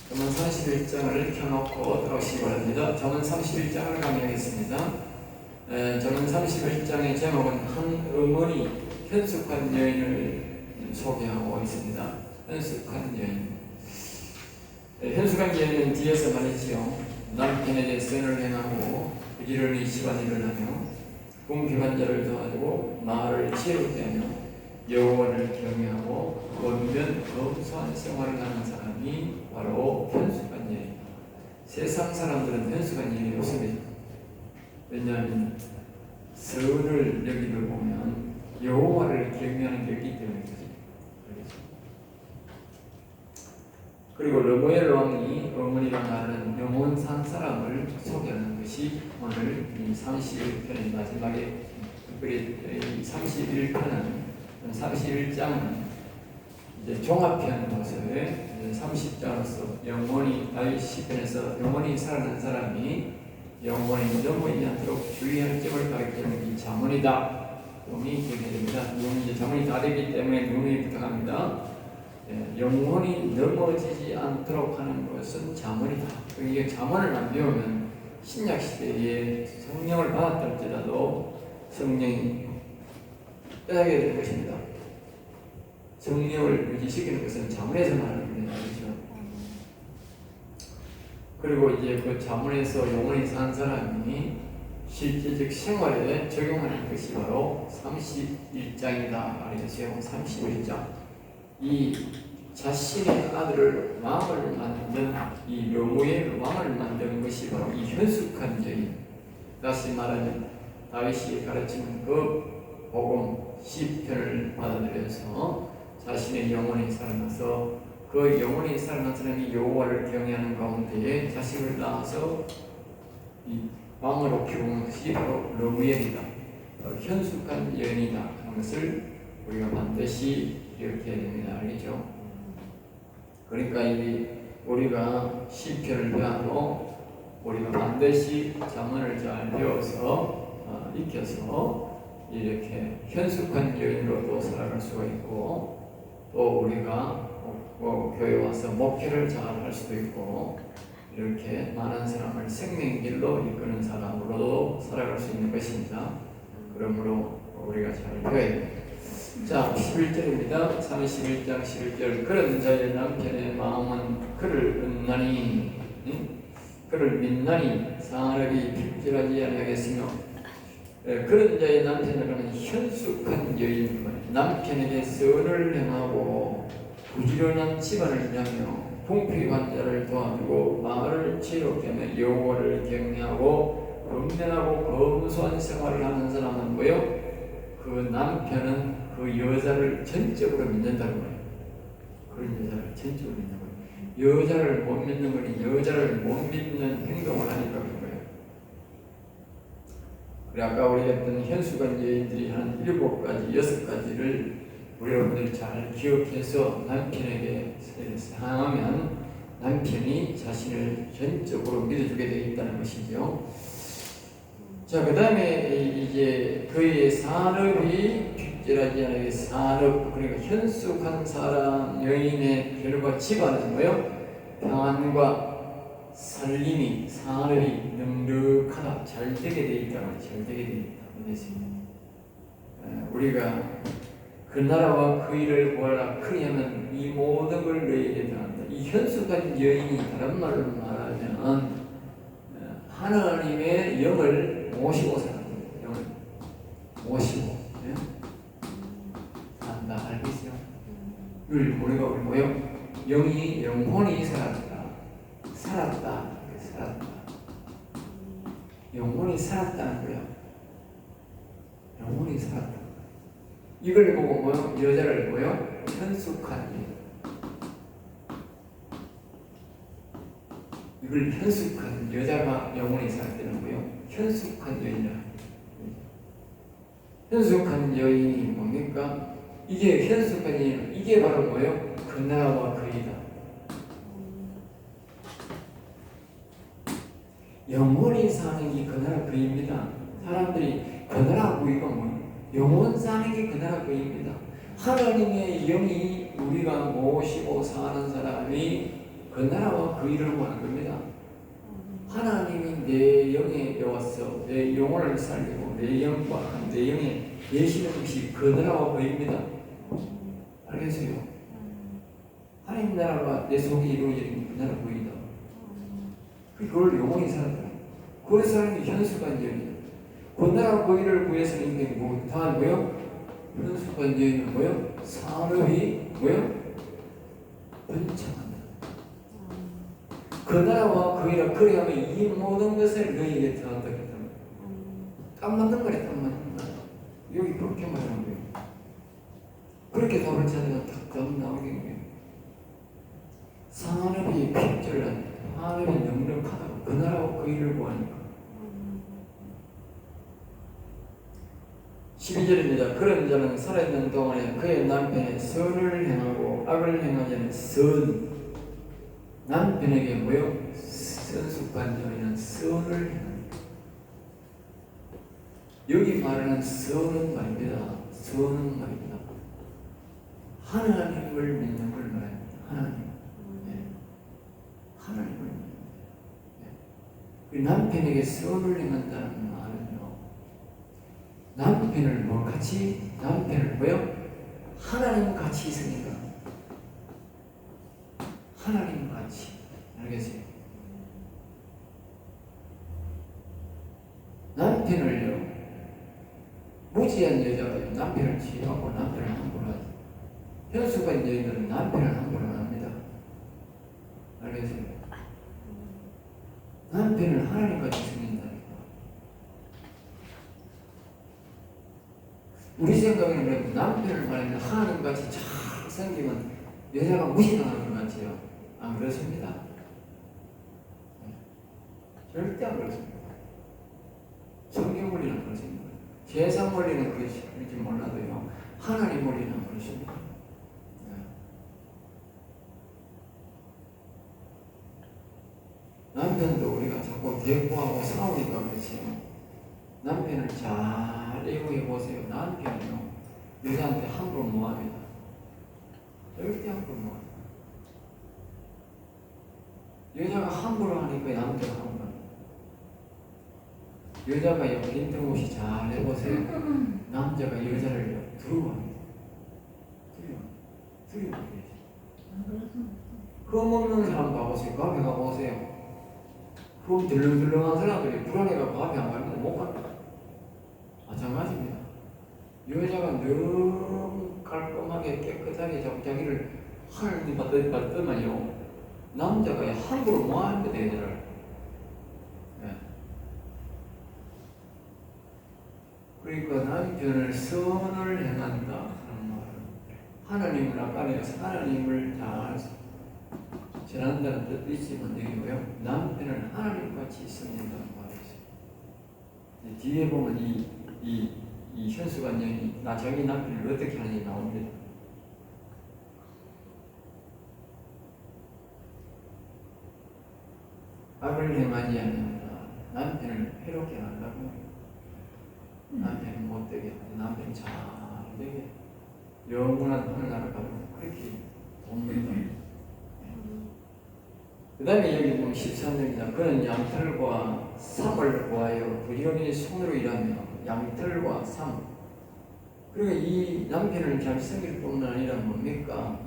저는 31장을 켜놓고 들어오시기 바랍니다. 저는 31장을 강의하겠습니다. 저는 31장의 제목은 한 어머니 현숙한 여인을 소개하고 있습니다. 현숙한 여인. 현숙한 여인은 뒤에서 말했지요. 남편에게 선을 행하고 부지런히 집안일을 하며 궁핍한 자를 도와주고 마을을 지혜롭게 하며 여호와를 경외하고 권면 검소한 생활을 하는 사람이 바로 현숙한 여인. 세상 사람들은 현숙한 여인이 없습니다. 왜냐하면 선을 여기를 보면 여호와를 경외하는 게 있기 때문이죠. 그리고 르무엘 왕이 어머니랑 하는 영혼 산 사람을 소개하는 것이 오늘 이 31편의 마지막에 특별히 31장은 이제 종합편으로서 30장으로서 영혼이 시편에서 영혼이 살아난 사람이 영혼이 넘어지지 않도록 주의할 점을 가리키는 이 자문이다. 눈이 되게 됩니다. 이제 자문이 다 되기 때문에 눈이 부탁합니다. 영혼이 넘어지지 않도록 하는 것은 자문이다. 이게 자문을 안 배우면 신약 시대에 성령을 받았다 할지라도 성령이 빼앗게 되는 것입니다. 성령을 유지시키는 것은 자문에서 말하는 겁니다. 그렇죠? 그리고 이제 그 자문에서 영혼이 산 사람이 실제적 생활에 적용하는 것이 바로 31장이다. 알겠어요? 31장. 이 자신의 아들을 왕을 만든 이 르무엘 왕을 만든 것이 바로 이 현숙한 여인. 다시 말하면 다윗이 가르치는 그 복음 시편을 받아들여서 자신의 영혼이 살아나서 그 영혼이 살아난 사람이 여호와를 경외하는 가운데에 자식을 낳아서 이 왕으로 키우는 것이 바로 르무엘이다. 현숙한 여인이다 하는 것을 우리가 반드시 기억해야 됩니다. 알겠죠? 그러니까 우리가 시편을 배워도 우리가 반드시 자문을 잘 배워서 익혀서 이렇게 현숙한 여인으로도 살아갈 수가 있고, 또 우리가 교회 와서 목회를 잘 할 수도 있고, 이렇게 많은 사람을 생명길로 이끄는 사람으로도 살아갈 수 있는 것입니다. 그러므로 우리가 잘 배워야 됩니다. 자, 11절입니다. 31장 11절. 그런 자의 남편의 마음은 그를 은나니 그를 믿나니 사람이 핍질하지 아니하겠으며, 그런 자의 남편은 현숙한 여인, 남편에게 선을 행하고 부지런한 집안을 일하며 궁핍한 자를 도와주고 마을을 지혜롭게 하며 여호와를 경외하고 권면하고 검소한 생활을 하는 사람은 뭐요? 그 남편은 그 여자를 전적으로 믿는다는 거예요. 그런 여자를 전적으로 믿는 거예요. 여자를 못 믿는 거니 여자를 못 믿는 행동을 하니까 그런 거예요. 그래 아까 우리 했던 현숙한 여인들이 한 7가지, 6가지를 우리 여러분들 잘 기억해서 남편에게 행하면 남편이 자신을 전적으로 믿어주게 되어 있다는 것이죠. 자, 그 다음에 이제 그의 산업이 핍질하지 않게 산업, 그러니까 현숙한 사람 여인의 결과 집안은 뭐요? 평안과 살림이 산업이 넉넉하다, 잘 되게 되어 있다고, 잘 되게 되어 있다. 우리가 그 나라와 그 일을 구하라 그리하면 이 모든 걸 너희에게 당한다. 이 현숙한 여인이 다른 말로 말하면 하나님의 영을 모시고 살아갑니다. 영을 모시고 산다. 알겠어요? 우리가 뭐요? 영혼이 살았다. 살았다. 영혼이 살았다는 거야. 영혼이 살았다. 이걸 보고 뭐요? 여자를 뭐요? 현숙한 여인. 이걸 현숙한 여자가 영혼이 살았다는 거예요. 현숙한 여인이라. 현숙한 여인이 뭡니까? 이게 현숙한 여인, 이게 바로 뭐예요? 그 나라와 그 이다. 영혼이 사는 게 그 나라 그 입니다. 사람들이 그 나라 그 이가 뭐예요? 영혼 사는 게 그 나라 그 입니다. 하나님의 영이 우리가 모시고 사는 사람이 그 나라와 그 일을 구하는 겁니다. 하나님이 내 영에 여와서 내 영혼을 살리고 내 영과 내 영에 계시는 것이 그 나라와 그입니다. 알겠어요? 하나님 나라가 내 속에 이루어지는 그 나라 보이다. 그걸 영원히 살았다. 그래서 하는 게 현수관절이다. 그 나라 보이를 구해서는 이게 뭐, 다 뭐요? 현수관절이는 뭐요? 산업이 뭐요? 번창한다. 그 나라와 그 일을 그리하면 이 모든 것을 너희에게 더한다 했다. 딱 맞는 말이야, 딱 맞는 말. 여기 그렇게 말하는 거예요. 그렇게 답을 찾으면 딱 나오는 거예요. 산업이 필절한 하나님이 능력하다고 그 나라와 그 일을 구하니까. 12절입니다. 그런 자는 살아있는 동안에 그의 남편의 선을 행하고 악을 행하지 않은 선, 남편에게 뭐요? 선수관절이는 선을 행합니다. 여기 말하는 선은 말입니다. 선은 말입니다. 하나님을 믿는 걸 말합니다. 하나님. 네. 하나님을 믿는 거예요. 네. 남편에게 선을 행한다는 말은요. 남편을 뭐 같이? 남편을 뭐요? 하나님 같이 있으니까. 하나님 같이. 알겠어요? 남편을요. 무지한 여자가 남편을 취하고 남편을 함부로 하지. 현수가 여인들은 남편을 함부로 안 합니다. 알겠어요? 남편을 하나님같이 섬긴다니까. 우리 생각에는 남편을 말하면 하나님같이 잘 섬기면 여자가 무시당하는 것 같아요. 안 그렇습니다. 절대 안 그렇습니다. 성경 원리는 그렇습니다. 세상 원리는 그렇지 몰라도요. 하나님 원리는 그렇습니다. 남편도 우리가 자꾸 대꾸하고 싸우니까 그렇지요. 남편을 잘 애국해 보세요. 남편은요, 여자한테 함부로 못 합니다. 절대 함부로 못 합니다. 여자가 함부로 하니까 남자가 함부로 합니다. 여자가 빈틈없이 잘 해보세요. 남자가 여자를 두려워합니다. 두려워합니다. 흠 없는 사람 봐보세요. 카페 가보세요. 흠 들렁들렁한 사람들이 불안해가 카페 안 갑니다. 못 갑니다. 마찬가지입니다. 여자가 너무 깔끔하게 깨끗하게 자기를 하나님 받더만요. 남자가 함부로 못 합니다. 여자를. 네. 그러니까 남편을 선을 행한다 하는 말은 하나님을 아까 내가 하나님을 잘 전한다는 뜻도 있지만 여기 뭐요? 남편을 하나님같이 섬긴다는 말이 있어요. 뒤에 보면 이 현수관념이 자기 남편을 어떻게 하는지 나옵니다. 악을 행하지 않는다. 남편을 해롭게 한다고. 남편은 못되게 하고 남편이 잘되게 영원한 하늘나라 가면 그렇게 돕니다. 그 다음에 여기 보면 13절입니다. 그는 양털과 삼을 구하여 부지런히 손으로 일하며 양털과 삼. 그리고 이 남편을 잘 섬길 뿐만 아니라 뭡니까?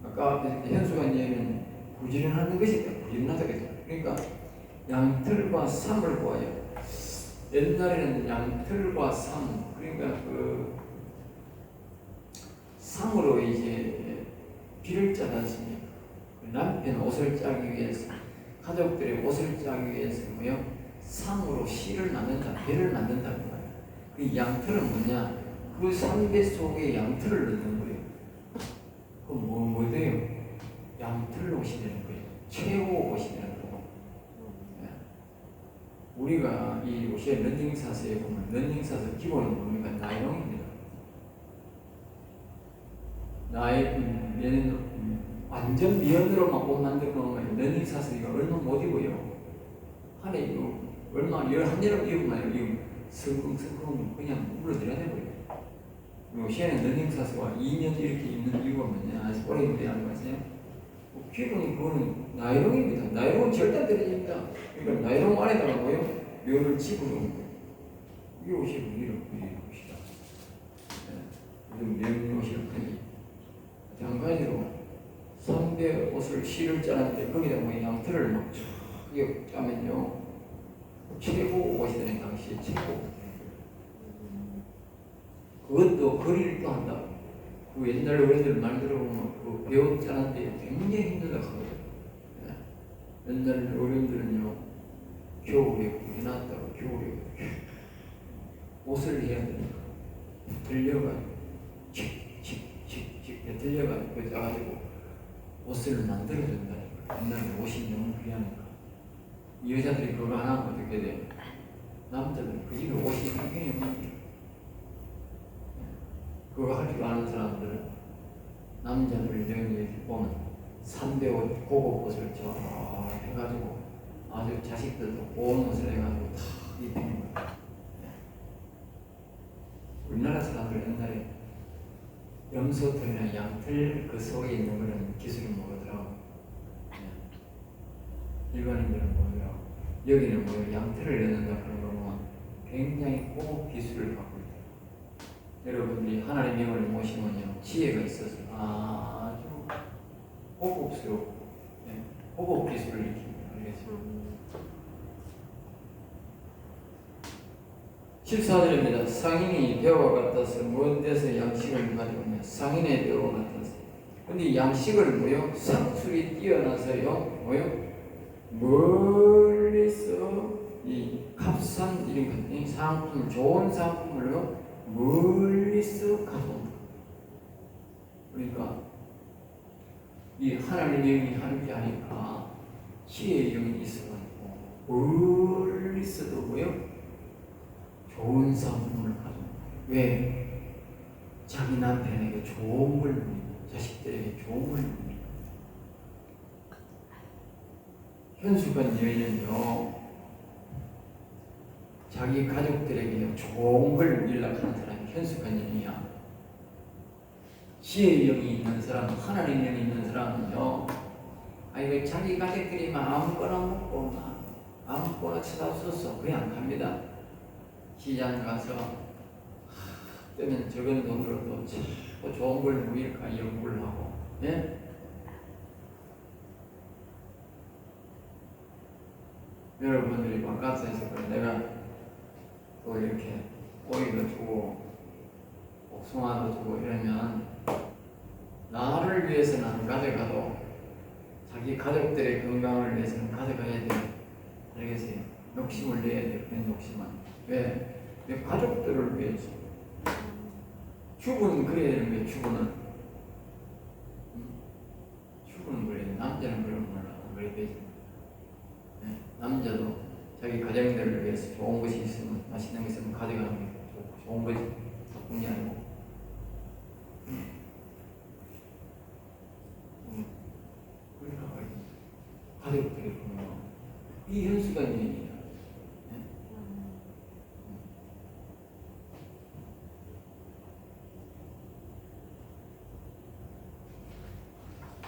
아까 앞에 현수가 얘기는 부지런하는 것이다. 부지런하다 그랬죠. 그러니까 양털과 삼을 구하여. 옛날에는 양털과 삼, 그러니까 그 삼으로 이제 비를 짜지 않습니까? 남편 옷을 짜기 위해서, 가족들의 옷을 짜기 위해서 뭐요? 삼으로 실을 만든다, 배를 만든다는 거예요. 그 양털은 뭐냐? 그 삼배 속에 양털을 넣는 거예요. 그럼 뭐 돼요? 양털 옷이 되는 거예요. 최고 옷이 되는 거고. 우리가 이 옷의 런닝샷에 보면 런닝샷의 기본은 뭡니까? 나이롱입니다. 완전 미연으로만 옷 만든 거면 런닝샷을 이거 얼마 못 입어요. 한해 이거 얼마 한여름 입으면 이거 성큼성큼 그냥 물러들어야 되고요. 요새는 런닝샷과 2년 이렇게 입는 이유가 뭐냐? 오래 입어야 하는 거 아세요? 피부는 그거는 나이롱입니다. 나이롱은 절대 떨어집니다. 그러니까 나이롱 안에다가 뭐요? 묘를 집어넣은 거예요. 이 옷이 이런 옷이다. 이런 면 옷이 그니 한 가지로 3대 옷을 실을 짜는데 거기다 뭐 양털을 막 크게 짜면요 최고 옷이더니 당시에 최고. 그것도 거리를 한다. 그 옛날 어른들 말 들어보면 그 배옷 짜는데 굉장히 힘들다 하거든요. 옛날 어른들은요 겨울에 해놨다가 겨울에 옷을 해야 되니까 들려가지고 칙칙칙칙 들려가지고 짜가지고 옷을 만들어준다니까. 옛날에 옷이 너무 귀하니까 여자들이 그거 안 하면 어떻게 돼? 남자들은 그 집에 옷이 굉장히 많이 그거 할 줄 아는 사람들은 남자들 여기 보면 3대 옷 고급 옷을 쫙 해가지고 아주 자식들도 고운 옷을 해가지고 다 입히는 거예요. 우리나라 사람들 옛날에 염소털이나 양털 그 속에 있는 그런 기술을 모르더라고. 일반인들은 뭐예요? 여기는 뭐 양털을 넣는다 그런 거 보면 굉장히 고급 기술을 갖고 있다. 여러분들이 하나님의 영을 모시면요 지혜가 있어서 아주 고급스럽고 고급 기술을 익힙니다. 알겠죠? 14절입니다. 상인이 배와 같아서 먼 데서 양식을 가져오냐. 상인의 배와 같아서. 근데 양식을 뭐요? 상술이 뛰어나서요 뭐요? 멀리서 이 값싼 이런 상품, 좋은 상품을요 멀리서 가져온다. 그러니까 이 하나님의 영이 하는 게 아니까 지혜의 영이 있어가지고 멀리서도 뭐요? 좋은 상품을 가져온다. 왜? 자기 남편에게 좋은 걸 줍니다. 자식들에게 좋은 걸 줍니다. 현숙한 여인은요 자기 가족들에게 좋은 걸 연락하는 사람이 현숙한 여인이야. 지혜의 영이 있는 사람, 하나님의 영이 있는 사람은요 아이고 자기 가족들이 아무거나 먹고 아무거나 쳐다봤어 그냥 안 갑니다. 시장 가서 뜨면 적은 돈으로도 자꾸 좋은 걸 무일까 연구를 하고 예? 여러분들이 바깥에서 내가 또 이렇게 오이도 주고 복숭아도 주고 이러면 나를 위해서는 안 가져가도 자기 가족들의 건강을 위해서는 가져가야 돼요. 알겠어요? 욕심을 내야 돼요. 그런 욕심은. 왜? 내 가족들을 위해서. 주부는 그래야 되는 거예요. 주부는 그래야 돼. 남자는 그런 걸 안 그래야 되지. 네? 남자도 자기 가정들을 위해서 좋은 것이 있으면 맛있는 거 있으면 가져가는 게 좋은 거지. 나쁜 게 아니고. 그러니까 가족들이 보면 이 현수가 있는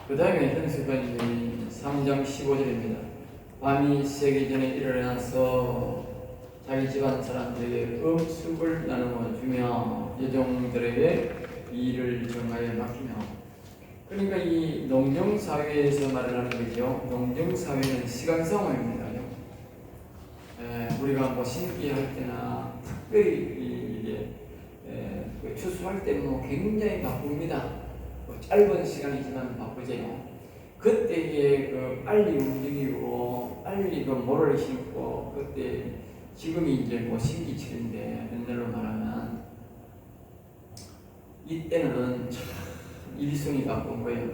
그 다음에 현수관이 3장 15절입니다. 밤이 새기 전에 일어나서 자기 집안 사람들에게 음식을 나누어 주며 여종들에게 일을 정하여 맡기며. 그러니까 이 농경사회에서 말을 하는 거죠. 농경사회는 시간상호입니다. 우리가 뭐 심기할 때나 특별히 이게 추수할 때는 굉장히 바쁩니다. 짧은 시간이지만 바쁘죠. 그때에 그 빨리 움직이고 빨리 그 모를 심고 그때 지금이 이제 뭐 신기철인데 옛날로 말하면 이때는 참 일송이 바쁜 거예요.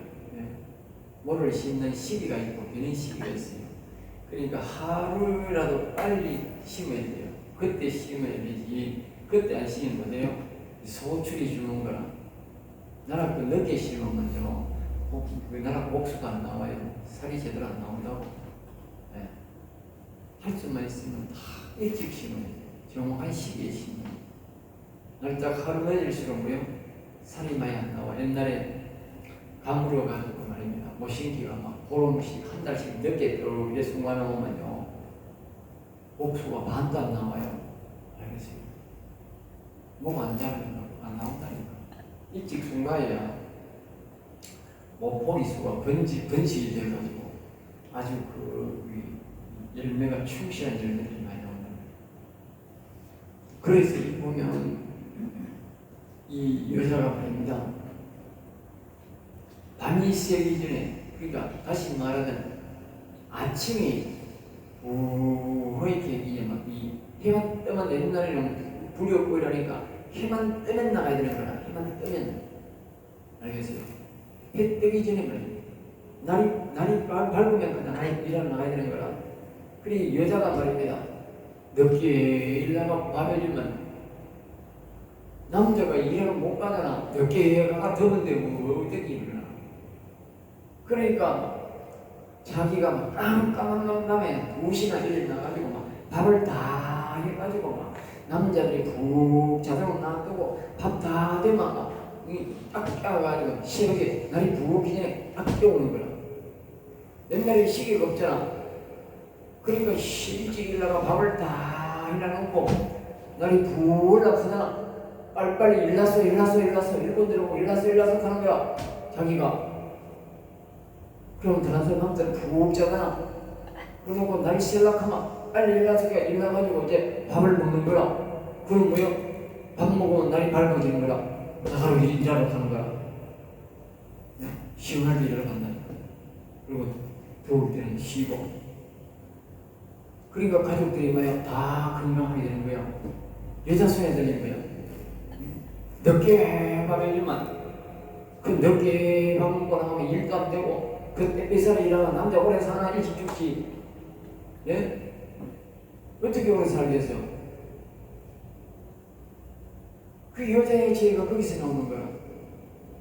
모를 심는 시기가 있고 비는 시기가 있어요. 그러니까 하루라도 빨리 심어야 돼요. 그때 심어야 되지. 그때 안 심으면 돼요. 소출이 주는 거라. 나라 그 늦게 심으면요, 나라 복수가 안 나와요. 살이 제대로 안 나온다고. 네. 할 수만 있으면 다 일찍 심어야 돼요. 정확한 시기에 심어야 돼요. 날짜 하루 늦을수록 뭐요? 살이 많이 안 나와. 옛날에 가물어 가지고 말입니다. 모신기가 막 보름씩 한 달씩 늦게 이렇게 순간하면요 옥수가 반도 안 나와요. 알겠어요? 뭐가 안 자라면 안 나온다니까. 일찍 순간이야 보리수가 번식이 돼가지고 아주 열매가 충실한 열매들이 많이 나온다. 그래서 이 보면 이 여자가 말입니다. 밤이 새기 전에, 그러니까 다시 말하면 아침이 이렇게 이 해만 뜨면 옛날에는 불이 없고 이러니까 해만 뜨면 나가야 되는 거라. 해만 뜨면 알겠어요? 해 뜨기 전에 말이에요. 날이 밝으면 그냥 날이 일하러 나가야 되는 거라. 그래 여자가 말입니다. 늦게 일나가 밤에 일면 남자가 일하러 못 가잖아. 늦게 가가 더운데 뭐 어떻게 일어나. 그러니까 자기가 막 깜깜한 다음에 2시간 일어나가지고 막 밥을 다 해가지고 막 남자들이 푹 자다가 놔두고 밥 다 되면 딱 깨워가지고 새벽에 날이 부기 전에 딱 깨우는 거야. 옛날에 시계가 없잖아. 그러니까 일찍 일어나가 밥을 다 해놔놓고 날이 부을 아프잖아. 빨리빨리 일어나서 일본 들어오고 일어나서 하는 거야. 자기가. 그럼 다른 사람들은 푹 자잖아. 그러고 날이 셀락하면 빨리 일어나가지고 이제 밥을 먹는 거야. 그럼 뭐요? 밥 먹으면 날이 밝아지는 거야. 나가로 일하러 가는 거야. 시원할 때 일하러 간다니까. 그리고 더울 때는 쉬고. 그러니까 가족들이 뭐야? 다 건강하게 되는 거야. 여자 손에 들린 거야. 늦게 밥에 일만 그 늦게 밥 먹고 나가면 일도 안 되고 그때 뱃살에 일하면 남자 오래 사나 일찍 죽지. 예? 어떻게 오래 살겠어? 그 여자의 죄가 거기서 나오는 거야.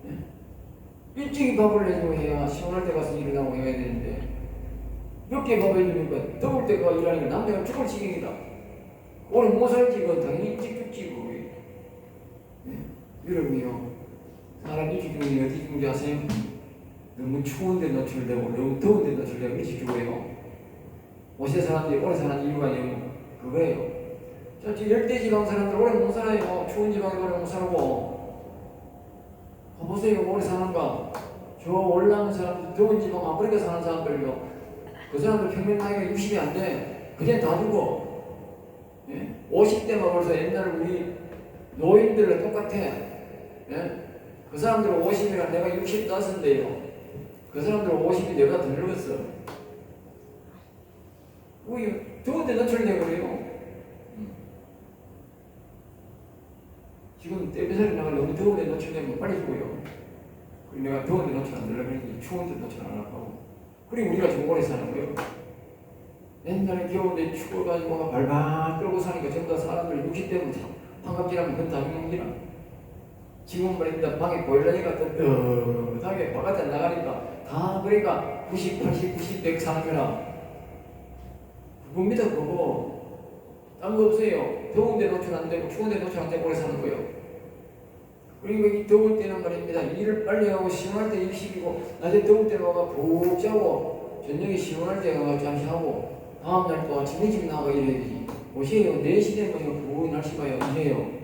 예? 일찍이 밥을 내주고 해야 시원할 때 가서 일어나고 해야 되는데 늦게 밥을 해주니까 더울 때가 일하니까 남자가 죽을 지경이다. 오래 못 살지. 그건 당연히 일찍 죽지. 예? 여러분이요 사람 일찍 죽으면 어디 죽는지 아세요? 너무 추운데 노출되고 너무 더운데 노출되고 일찍 죽어요. 오세 사람들이 오래 사는 이유가 그거예요. 저 열대지방 사람들 오래 못 살아요. 추운 지방에 오래 못 살고. 보세요 오래 사는가. 저 올라오는 사람들 더운 지방 아프리카 사는 사람들요. 그 사람들 평균 나이가 60이 안 돼. 그냥 다 죽어. 예? 50대만 벌써 옛날 우리 노인들과 똑같아. 예? 그 사람들 50이라 내가 65인데요. 그 사람들 50이 내가 더 늙었어. 더운데 노출되고 그래요. 지금 떼배살이 나가 너무 더운데 노출되면 빨리 죽어요. 그리고 내가 더운데 노출 안 되려고 그러니 추운데 노출 안 하고. 그리고 우리가 좀 오래 사는 거예요. 옛날에 겨울에 추워가지고 발발 끌고 사니까 전부 다 사람들 60대면 환갑기라면 그건 다 죽는 기라. 지금 말입니다. 방에 보일러니까 뜨뜻하게 바깥에 나가니까 다 그러니까 90, 80, 90, 100 사는 거라. 그겁니다. 그거 딴 거 없어요. 더운데 노출 안 되고 추운데 노출 안 되고 오래 사는 거예요. 그리고 이 더울 때는 말입니다. 일을 빨리 하고 시원할 때 일식이고 낮에 더울 때 와가 푹 자고 저녁에 시원할 때 가서 잠시 하고 다음날 또 아침 일찍 나가 일해야 되지. 오세요. 4시 되면 푹 날씨가 일해요.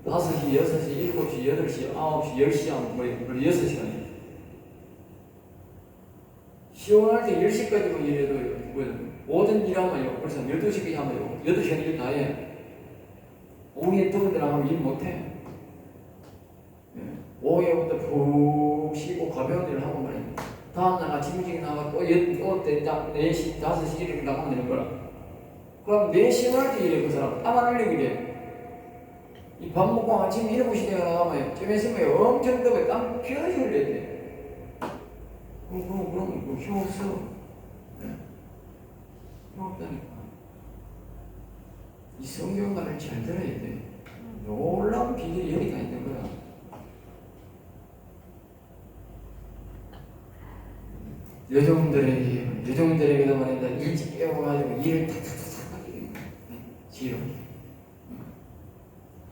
5시, 6시, 7시, 8시, 9시, 10시 하면 거의 6시간이에요. 시원할 때 10시까지만 일해도 오전 일하면요. 벌써 12시까지 하면요. 8시간 일 다 해. 오후에 더운 데 나가면 일 못해. 오후에부터 푹 쉬고 가벼운 일을 하고 말입니다. 다음날 아침 일찍 나가 또 4시, 5시 이렇게 나가면 되는 거라. 그럼 4시 할 때 일해 그 사람. 땀 안 흘리고 이래. 이 밥 먹고 아침 7시 내가 나가면 좀 있으면 엄청 더워 땀 피어지 흘려야 돼. 그럼 힘 없어. 힘 없다니까. 이 성경 말을 잘 들어야 돼. 놀라운 비결이 여기 다 있는 거야. 여종들에게도 말입니다. 일찍 깨워가지고 일을 탁탁탁 하게 지혜로.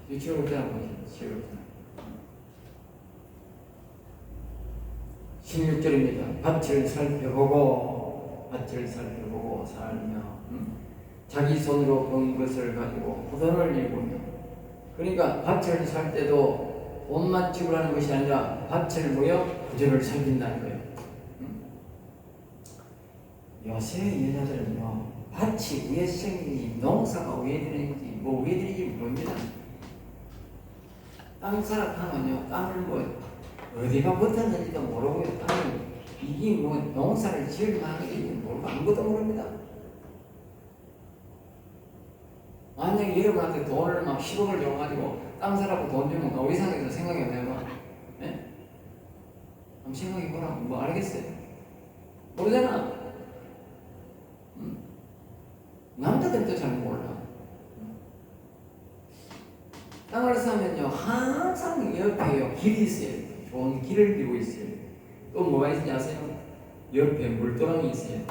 지혜롭잖아, 지혜롭잖아. 16절입니다. 밭을 살펴보고 살며 자기 손으로 번 것을 가지고 포도를 일구며. 그러니까 밭을 살 때도 돈만 지불하는 것이 아니라 밭을 구절을 살핀다는 거예요. 요새 여자들은요, 밭이 왜 생기니, 농사가 왜 되는지, 왜 되는지 모릅니다. 땅 사람하면요, 땅을 어디가 붙었는지도 모르고요, 땅을 이게 농사를 지을 만한 게 모르고 아무것도 모릅니다. 만약에 여러분한테 돈을 막 10억을 줘가지고 땅 사라고 돈 주면 의상에서 생각이 안 나요? 네? 한번 생각해보라. 알겠어요? 모르잖아. 남자들도 잘 몰라. 땅을 사면요, 항상 옆에요, 길이 있어요. 좋은 길을 비고 있어요. 또 뭐가 있는지 아세요? 옆에 물도랑이 있어요.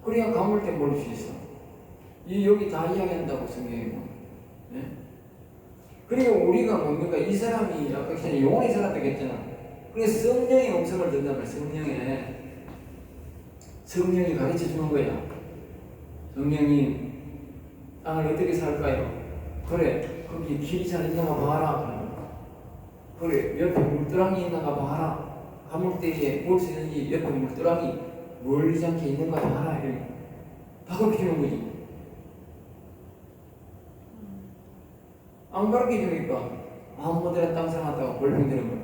그래야 가물 때 모를 수 있어. 여기 다 이야기한다고 성경에. 네? 그리고 우리가 뭡니까? 이 사람이 아까 전에 영원히 살았다고 했잖아. 그래서 성령의 음성을 듣는다면 성령이 가르쳐 주는 거야. 성령이 땅을 어떻게 살까요? 그래, 거기 길이 잘 있는가 봐라. 그래, 옆에 물도랑이 있는가 봐라. 가물대에 볼 수 있는지 옆에 물도랑이 멀리지 않게 있는가 봐라. 다 가르쳐 주는 거지. 안 가르쳐 주니까 아무데나 땅 사놨다가 벌렁대는 거야.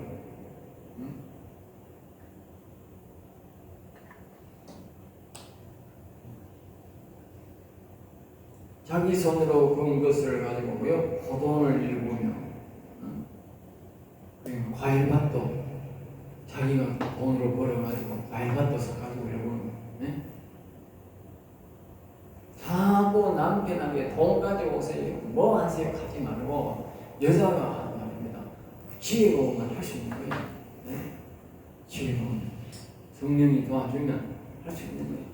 자기 손으로 본 것을 가지고요, 포도원을 일구며, 그리고 과일밭도 자기가 돈으로 벌어가지고 과일밭도 사가지고 일구는 거예요. 네? 자고 남편에게 돈 가지고 오세요. 뭐 하세요? 하지 말고 여자가 하는 말입니다. 지혜로움만 할 수 있는 거예요. 네? 지혜로움. 성령이 도와주면 할 수 있는 거예요.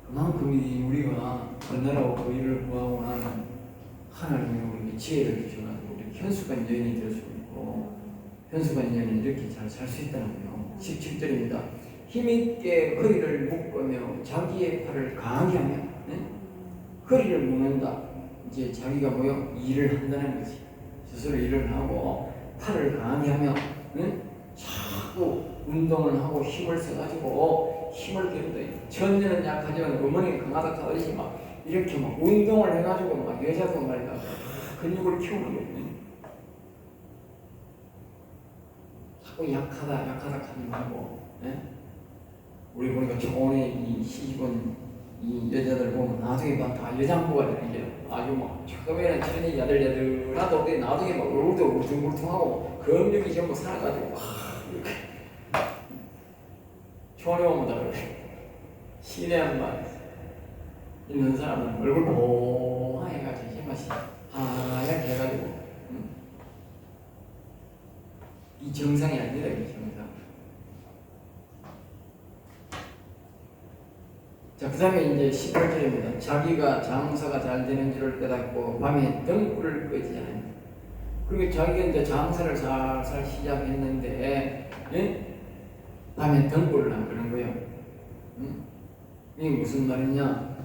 그만큼 우리가 건너라고 그 일을 구하고 나면 하나님이 우리에게 지혜를 주셔가지고 우리 현수관 여인이 될 수 있고, 현수관 여인이 이렇게 잘 살 수 있다는 거예요. 17절입니다. 힘있게 허리를 묶으며 자기의 팔을 강하게 하며, 네? 허리를 묶는다. 이제 자기가 일을 한다는 거지. 스스로 일을 하고 팔을 강하게 하며, 네? 자꾸 운동을 하고 힘을 써가지고 힘을 기른다. 천년은 약하지만 어머니가 강하다 하듯이 막 이렇게 막 운동을 해가지고 막 여자도 말이야 근육을 키우는 거예요. 자꾸 약하다 하지 말고. 예? 우리 보니까 초원에 이 시집은 이 여자들 보면 나중에 막 다 여장부가 되는 게 아주 막 처음에는 천이 야들야들하다 나중에 막 얼굴도 울퉁불퉁하고 근육이 전부 살아가지고 막 이렇게 초원에 오면 다 그래. 시내 한번 있는 사람은 얼굴 보해가지고 힘맛이 하얗게 해가지고 이 정상이 아니라 이 정상. 자, 그 다음에 이제 18절입니다. 자기가 장사가 잘 되는 줄을 깨닫고 밤에 등불을 끄지 않아요. 그리고 자기가 이제 장사를 살살 시작했는데, 예? 밤에 등불을 안 끄는 거예요. 이게 무슨 말이냐?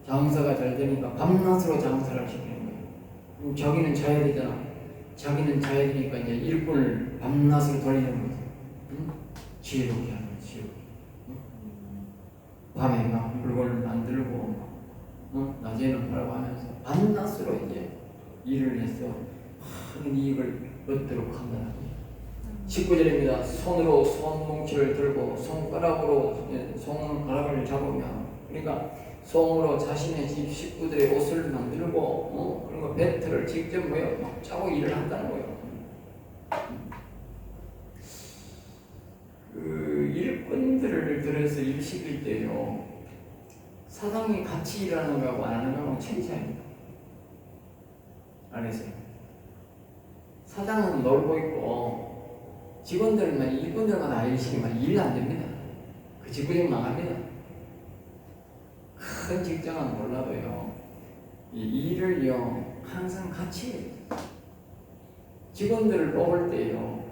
장사가 잘 되니까 밤낮으로 장사를 시키는 거예요. 그럼 자기는 자야 되잖아. 자기는 자야 되니까 이제 일꾼을 밤낮으로 돌리는 거지. 지혜롭게 하는 거지. 지혜롭게. 밤에 막 물건을 만들고, 낮에는 하라고 하면서 밤낮으로 이제 일을 해서 큰 이익을 얻도록 한다는 거예요. 19절입니다. 손으로 손뭉치를 들고 손가락으로 손가락을 잡으며, 그러니까 손으로 자신의 집 식구들의 옷을 만들고 그런 거 배틀을 직접 막 짜고 일을 한다는 거예요. 그 일꾼들을 들여서 일 시킬 때요, 사장이 같이 일하는 거하고 안 하는 거하고 차이입니다. 알겠어요? 사장은 놀고 있고 직원들만 일꾼들만 일 시키면 일 안 됩니다. 그 직구직 망합니다. 큰 직장은 몰라도요, 이 일을요 항상 같이 해요. 직원들을 뽑을 때요,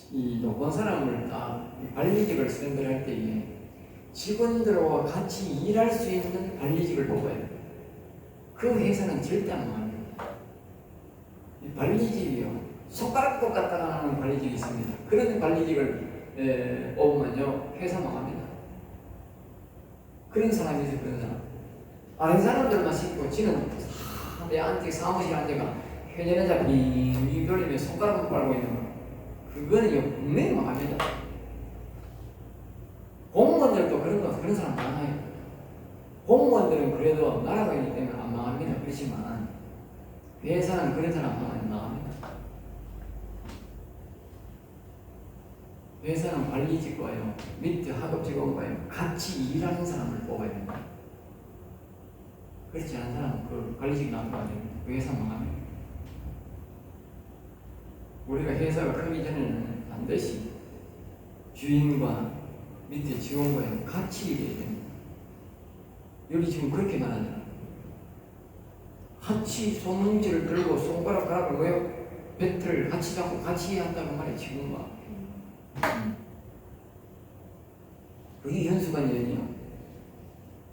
이 높은 사람을 딱 관리직을 선별할 때에 직원들과 같이 일할 수 있는 관리직을 뽑아야 돼요. 그 회사는 절대 안 망합니다. 이 관리직이요, 손가락도 갖다가 하는 관리직이 있습니다. 그런 관리직을 뽑으면요, 회사 망합니다. 그런 사람이 있어요. 그런 사람. 아는 사람들만 시키고 지는 내 안에 사무실 앉아가 회전의자 빙빙 돌리며 손가락을 빨고 있는 거, 그거는요 분명히 망합니다. 공무원들도 그런 사람 많아요. 공무원들은 그래도 나라가 있기 때문에 안 망합니다. 그렇지만 회사는 그런 사람 하면 망합니다. 회사는 관리직과요, 밑에 하급 직원과요 같이 일하는 사람을 뽑아야 됩니다. 그렇지 않은 사람은 그 관리직 나가야 됩니다. 그 회사 망합니다. 우리가 회사가 크기 전에는 반드시 주인과 밑에 직원과 같이 일해야 됩니다. 여기 지금 그렇게 말하잖아. 같이 손뭉지를 들고 손가락 가락을 왜요? 배틀을 같이 잡고 같이 한다고 말이야, 직원과. 그게 현수관이에요.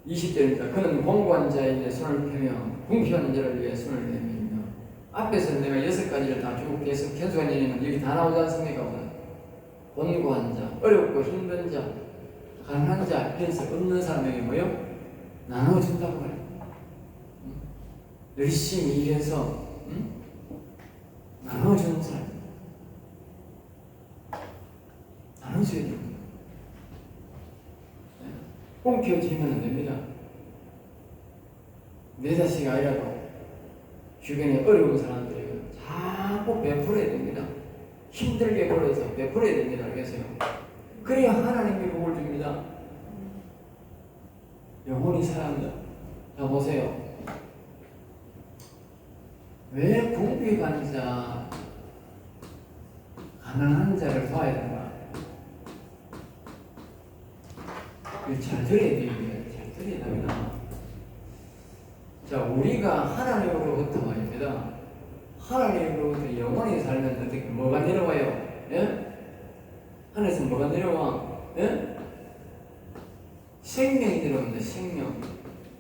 20대입니다. 그는 공고한 자에게 손을 펴며 궁핍한 자를 위해 손을 내밀며, 앞에서 내가 6가지를 다 쭉 계속 현수관이에는 여기 다 나오지 않습니까? 오늘 공고한 자, 어렵고 힘든 자, 가난한 자, 그래서 없는 사람에게 뭐요? 나눠준다고 말해요. 열심히 일해서 나눠주는 사람, 나눠줘야 됩니다. 꽁켜지면 안 됩니다. 내 자식이 아니라도 주변에 어려운 사람들이 자꾸 베풀어야 됩니다. 힘들게 벌어서 베풀어야 됩니다. 그래서요, 그래야 하나님이 복을 줍니다. 영혼이 살아납니다. 자, 보세요. 왜 궁핍한 자, 가난한 자를 도와야 되나? 잘 들어야 돼요. 잘 들어야 됩니다. 자, 우리가 하나님으로부터 말입니다. 하나님으로부터 영원히 살면 어떻게 뭐가 내려와요? 예? 하늘에서 뭐가 내려와? 예? 생명이 내려옵니다. 생명.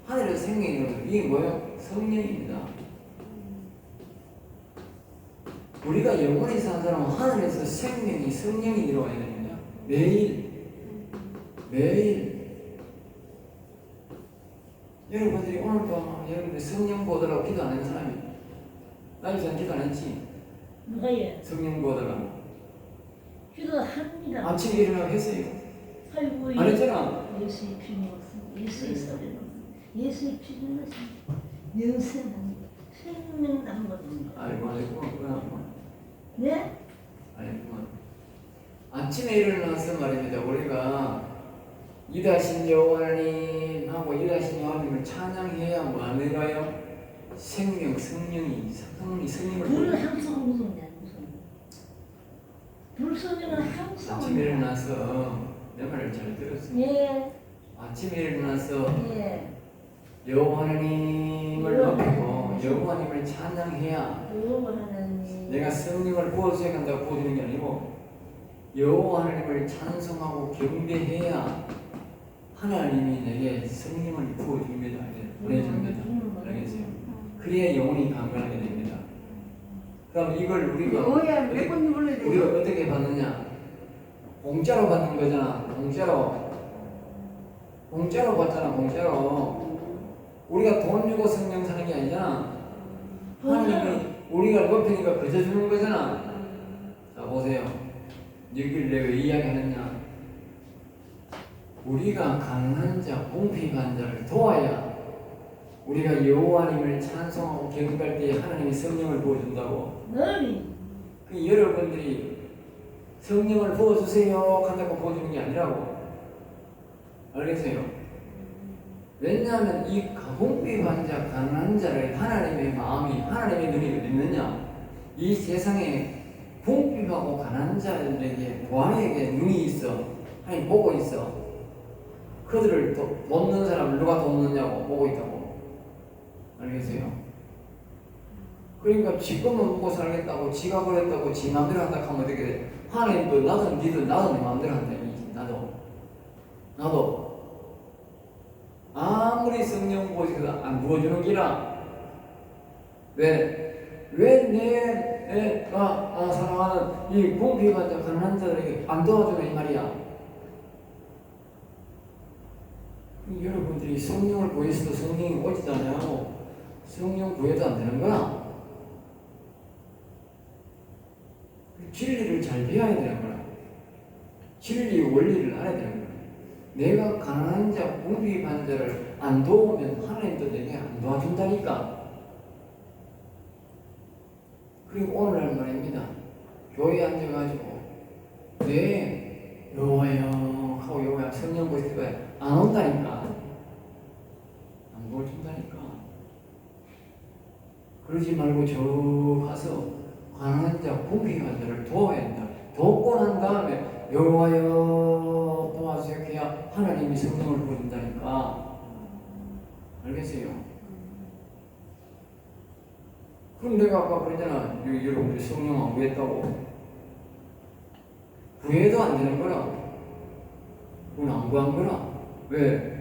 하늘에서 생명이 내려옵니다. 이게 뭐예요? 성령입니다. 우리가 영원히 사는 사람은 하늘에서 생명이, 성령이 내려와야 됩니다. 매일. 여러분들이 오늘도 여러분들 성령 보더라고 기도 안 하는 사람이, 나 요새 기도 안 했지? 뭐예요? 성령 보더라고 기도합니다. 아침에 일어나고 했어요. 아이고, 안 했잖아. 예수의 피는 것은 예수의 소리는 예수의 피는 것은 영생합니다. 생명 남거든요. 아이고 네? 아이고, 아침에 일어나서 말입니다. 우리가 이다신 여호와님 하고 이다신 여호와님을 찬양해야 뭐 하는가요? 성령을 불은 항상 무섭냐, 무섭냐. 불소리는 항상. 아침에 일어나서 내 말을 잘 들었어요. 예. 아침에 일어나서 예. 여호와님을 높이고 여호와님을 찬양해야, 여호와 하나님. 내가 성령을 부어줘야 한다고 부어주는 게 아니고 여호와 하나님을 찬송하고 경배해야 하나님이 내게 성령을 부어줍니다. 보내줍니다. 알겠어요? 그래야 영혼이 강건하게 됩니다. 그럼 이걸 우리가 어떻게 받느냐? 공짜로 받는 거잖아. 공짜로 받잖아. 공짜로. 우리가 돈 주고 성령 사는 게 아니잖아. 하나님이 우리가 높이니까 그저 주는 거잖아. 자, 보세요. 여기를 내가 왜 이야기하느냐? 우리가 강한 자, 궁핍한 자를 도와야 우리가 여호와님을 찬송하고 경배할 때 하나님이 성령을 부어준다고. 그 여러분들이 성령을 부어주세요 한다고 부어주는 게 아니라고. 알겠어요? 왜냐하면 이 궁핍한 자, 가난한 자를 하나님의 마음이, 하나님의 눈이 어디 있느냐? 이 세상에 궁핍하고 가난한 자들에게, 부하에게 눈이 있어. 하나님 보고 있어. 그들을 돕는 사람을 누가 돕느냐고 보고 있다고. 알겠어요? 그러니까 지금은 먹고 살겠다고 지가 그랬다고 지 마음대로 한다 하면 어떻게 돼? 하나님도 나도 니도 나도 내 마음대로 한다 이지. 나도 아무리 성령 보시도 안 부어주는 기라. 왜 내가 사랑하는 이 궁핍한 자 가난한 자들에게 안 도와주는 이 말이야. 여러분들이 성령을 구해서도 성령이 오지도 않아요. 성령 구해도 안 되는 거야. 진리를 잘 배워야 되는 거야. 진리 원리를 알아야 되는 거야. 내가 가난한 자, 궁핍한 자를 안 도우면 하나님도 내게 안 도와준다니까. 그리고 오늘날 말입니다. 교회에 앉아가지고 네 여호와여 하고 여호와 성령 보실 때 안 온다니까. 안 도와준다니까. 그러지 말고 저 가서 가난한 자, 궁핍한 자를 도와야 된다. 돕고 난 다음에 여호와여 도와주세요 해야 하나님이 성령을 부린다니까. 알겠어요? 그럼 내가 아까 그랬잖아. 여러분들이 성령 안 구했다고. 구해도 안 되는 거라. 그건 안 구한 거라. 왜?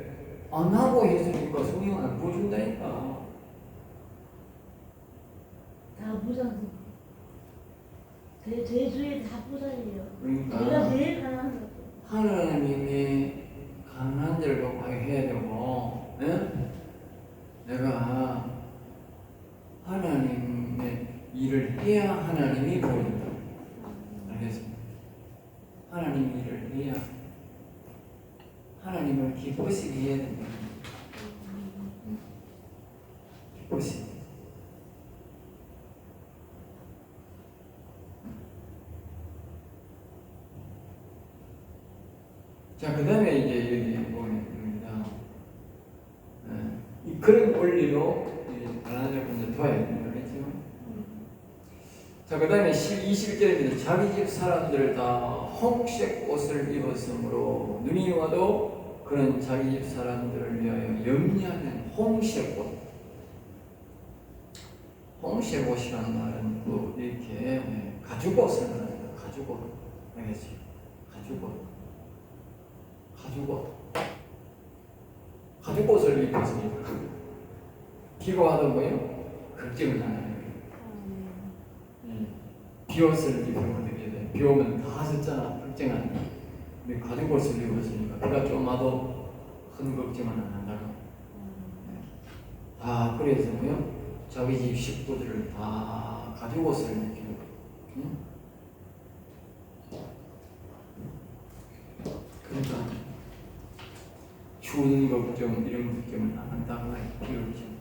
안 하고 했으니까 성령 안 부어준다니까. 다 부자죠. 제 주위에 다 부자예요. 그러니까 제가 제일 가난한 거. 하나님이 가난한 자를 돕고 해야 되고, 예? 내가 하나님의 일을 해야 하나님이 보인다. 알겠습니다. 하나님 일을 해야 하나님을 기쁘시게 해야 된다. 기쁘시게. 자, 그 다음에 이제 여기 보입니다. 그런 원리로 가난한 자분들 도와야 된다. 그랬죠? 자, 그 다음에 21절입니다. 자기 집 사람들을 다 홍색 옷을 입었으므로 눈이 와도 그는 자기 집 사람들을 위하여 염려하는 홍색 옷. 홍색 옷이라는 말은 또 이렇게 가죽 옷을 말합니다. 가죽 옷. 알겠죠? 가죽 옷. 가죽 옷을 입었으니까 비가 와도 뭐요? 걱정을 안 해요. 비옷을 입으면 어떻게 돼? 비 오면 다 젖잖아. 걱정 안 해. 근데 가죽 옷을 입었으니까 비가 좀 와도 큰 걱정은 안 한다고. 다 그래서 뭐요? 자기 집 식구들을 다 가죽 옷을 입히고. 그러니까 추운 걱정 이런 걱정은 안 한다고 해요. 비를 지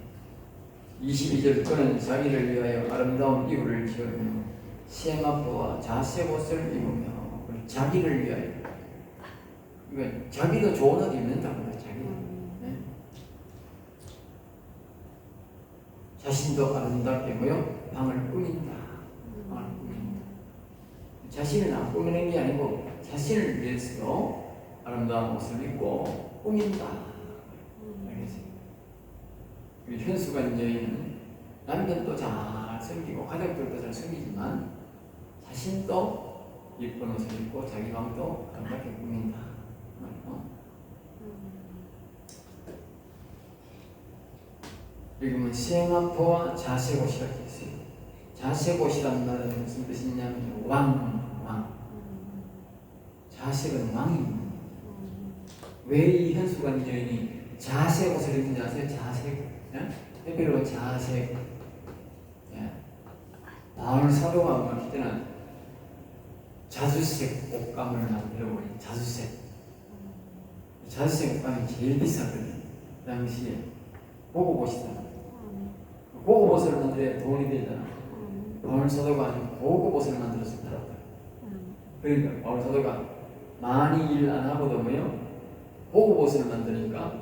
22절 그는 자기를 위하여 아름다운 이불을 지으며 세마포와 자색 옷을 입으며 자기를 위하여. 그러니까 자기도 좋은 옷 입는다고 해요. 자기도. 네? 자신도 아름답게 뭐요? 방을 꾸민다. 방을 꾸민다. 자신을 안 꾸미는 게 아니고 자신을 위해서 아름다운 옷을 입고 꾸민다. 알겠어요? 현수관 여인은 남편도 잘 섬기고 가족들도 잘 섬기지만 자신도 예쁜 옷을 입고 자기 방도 아름답게 꾸민다. 여기 보면 세마포와 자색옷이라고 있어요. 자색옷이라는 말은 무슨 뜻이냐면 왕. 자색은 왕입니다. 왜 이 현수관 여인이 자색 옷을 입는지 아세요? 자색. 해비로 자색. 바울 사도가 말할 때는 자주색 옷감을 만들어버린 자주색. 자주색 옷감이 제일 비싸거든요. 그 당시에 고급 옷이다. 고급 옷을 만들어야 돈이 되잖아. 바울 사도가 아주 고급 옷을 만들어서 팔았다. 그러니까 바울 사도가 많이 일 안 하고도 뭐요? 고급 옷을 만드니까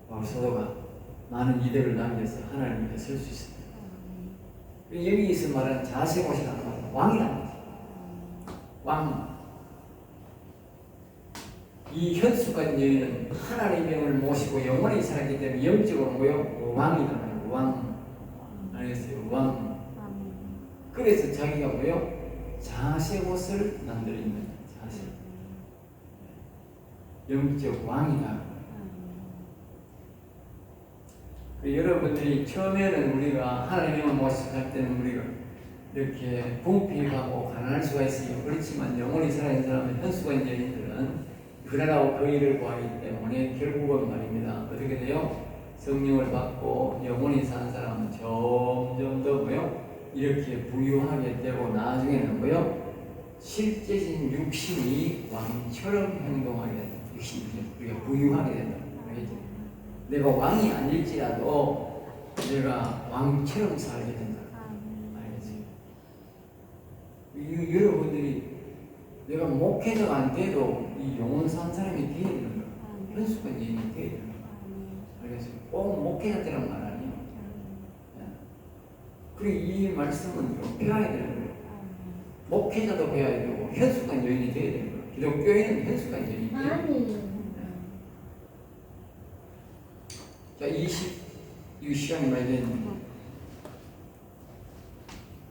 바울 사도가 많은 이득을 남겨서 하나님 앞에 설 수 있습니다. 여기서 말하는 자색 옷이라는 말은 왕이라는 거죠. 왕. 이 현수관 여인은 하나님의 영을 모시고 영원히 살았기 때문에 영적으로 뭐요? 왕이라는 거예요. 왕. 알겠어요? 왕. 그래서 자기가 뭐요? 자세 옷을 만들어있는 거예요. 자세. 영적 왕이다. 여러분들이 처음에는 우리가 하나님을 모습할 때는 우리가 이렇게 궁핍하고 가난할 수가 있어요. 그렇지만 영원히 살아있는 사람은 현수가 있는 여인들은 그러라고 그 일을 구하기 때문에 결국은 말입니다. 어떻게 돼요? 성령을 받고 영원히 사는 사람은 점점 더 뭐요? 이렇게 부유하게 되고 나중에는 뭐요? 실제적인 육신이 왕처럼 행동하게 된다. 육신이 우리가 부유하게 된다. 알겠죠? 내가 왕이 아닐지라도 내가 왕처럼 살게 된다. 알겠지? 여러분들이 내가 목회자가 안 돼도 이 영혼 산 사람이 돼야 되는 거야. 현수가 이제 돼야 되는 거야. 알겠지? 꼭 목회자 되는 말 아니에요. 그리고 이 말씀은 배워야 되는 거예요. 목회자도 배워야 되고 현수가 여인이 돼야 되는 거예요. 기독교인은 현수가 여인이 돼야 돼요. 자, 이 시간이 말된